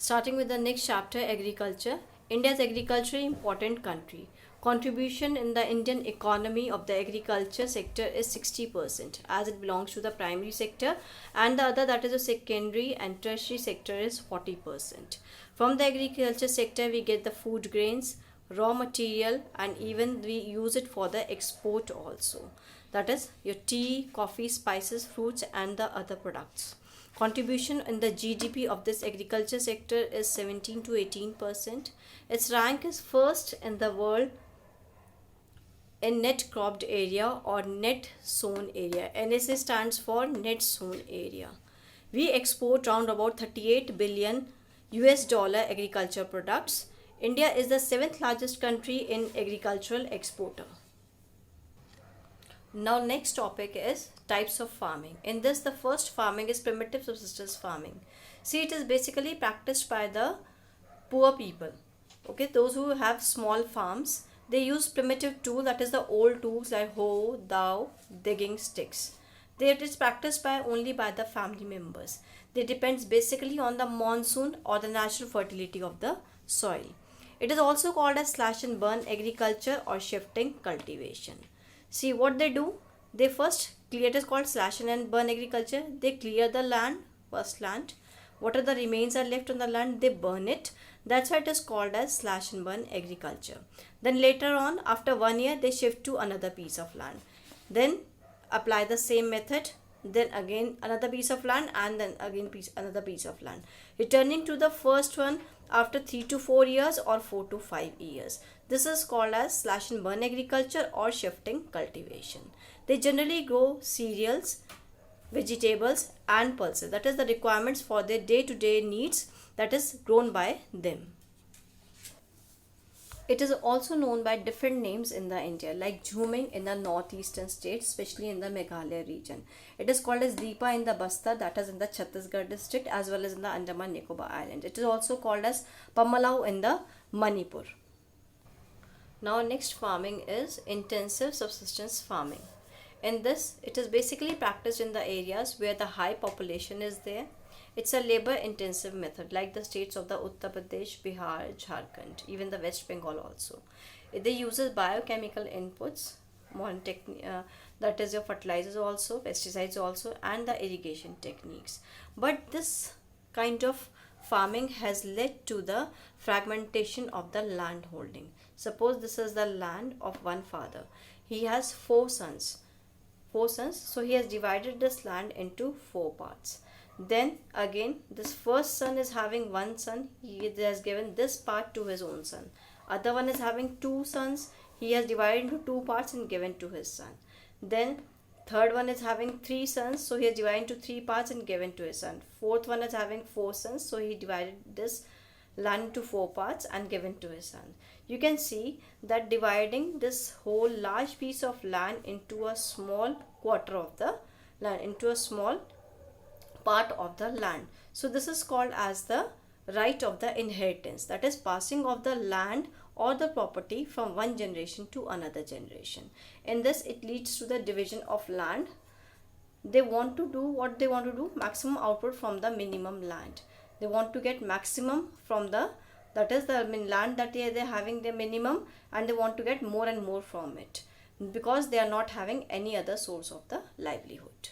Starting with the next chapter, agriculture. India is agriculturally important country. Contribution in the Indian economy of the agriculture sector is 60% as it belongs to the primary sector, and the other, that is the secondary and tertiary sector, is 40%. From the agriculture sector we get the food grains, raw material, and even we use it for the export also. That is your tea, coffee, spices, fruits, and the other products. Contribution in the GDP of this agriculture sector is 17 to 18%. Its rank is first in the world in net cropped area or net sown area. NSA stands for net sown area. We export round about 38 billion US dollar agriculture products. India is the seventh largest country in agricultural exporter. Now next topic is types of farming. In this, the first farming is primitive subsistence farming. See, it is basically practiced by the poor people. Okay, those who have small farms, they use primitive tool, that is the old tools like hoe, dao, digging sticks. It is practiced by only by the family members. They depends basically on the monsoon or the natural fertility of the soil. It is also called as slash and burn agriculture or shifting cultivation. See what they do. They first clear, it is called slash and burn agriculture. They clear the land, first land. Whatever the remains are left on the land, they burn it. That's why it is called as slash and burn agriculture. Then later on, after 1 year, they shift to another piece of land. Then apply the same method. Then again another piece of land, and then again another piece of land. Returning to the first one after 3 to 4 years or 4 to 5 years. This is called as slash and burn agriculture or shifting cultivation. They generally grow cereals, vegetables, and pulses. That is the requirements for their day-to-day needs, that is grown by them. It is also known by different names in the India, like Jhuming in the northeastern states, especially in the Meghalaya region. It is called as Deepa in the Basta, that is in the Chhattisgarh district, as well as in the Andaman Nicobar Island. It is also called as Pamalau in the Manipur. Now next farming is intensive subsistence farming. In this, it is basically practiced in the areas where the high population is there. It's a labor intensive method like the states of the Uttar Pradesh, Bihar, Jharkhand, even the West Bengal also. They uses biochemical inputs, modern that is your fertilizers also, pesticides also, and the irrigation techniques. But this kind of farming has led to the fragmentation of the land holding. Suppose this is the land of one father. He has four sons, so he has divided this land into 4 parts. Then again, this first son is having one son, he has given this part to his own son. Other one is having 2 sons, he has divided into 2 parts and given to his son. Then third one is having 3 sons, so he has divided into 3 parts and given to his son. Fourth one is having 4 sons, so he divided this land into 4 parts and given to his son. You can see that dividing this whole large piece of land into a small quarter of the land, into a small part of the land. So this is called as the right of the inheritance, that is passing of the land or the property from one generation to another generation. In this, it leads to the division of land. They want to do what they want to do, maximum output from the minimum land. They want to get maximum from the, that is the land that they are having the minimum, and they want to get more and more from it because they are not having any other source of the livelihood.